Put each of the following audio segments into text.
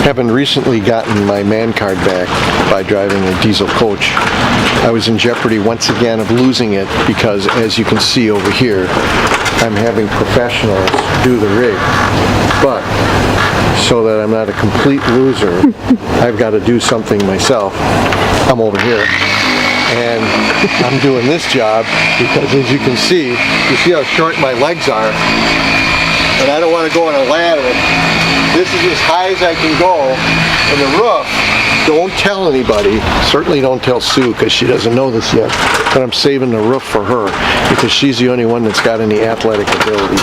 Having recently gotten my man card back by driving a diesel coach, I was in jeopardy once again of losing it because, as you can see over here, I'm having professionals do the rig. But so that I'm not a complete loser, I've got to do something myself. I'm over here. And I'm doing this job because, as you can see how short my legs are, and I don't want to go on a ladder. This is as high as I can go, and the roof, don't tell anybody, certainly don't tell Sue because she doesn't know this yet, but I'm saving the roof for her because she's the only one that's got any athletic ability.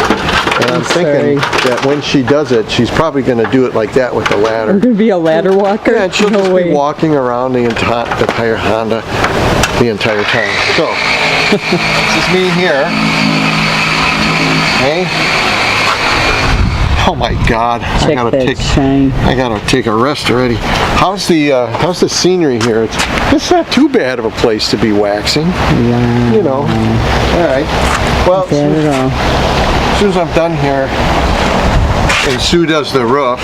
And I'm thinking that when she does it, she's probably going to do it like that with the ladder. I'm going to be a ladder walker? Yeah, and she'll just be walking around the entire Honda the entire time. So, this is me here. Okay. Oh my God! I gotta take a rest already. How's the scenery here? It's not too bad of a place to be waxing. Yeah. You know. All right. Well, as soon as I'm done here, and Sue does the roof,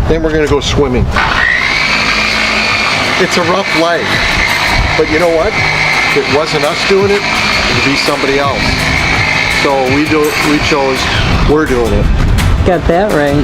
then we're gonna go swimming. It's a rough life, but you know what? If it wasn't us doing it, it'd be somebody else. So we're doing it. Got that right.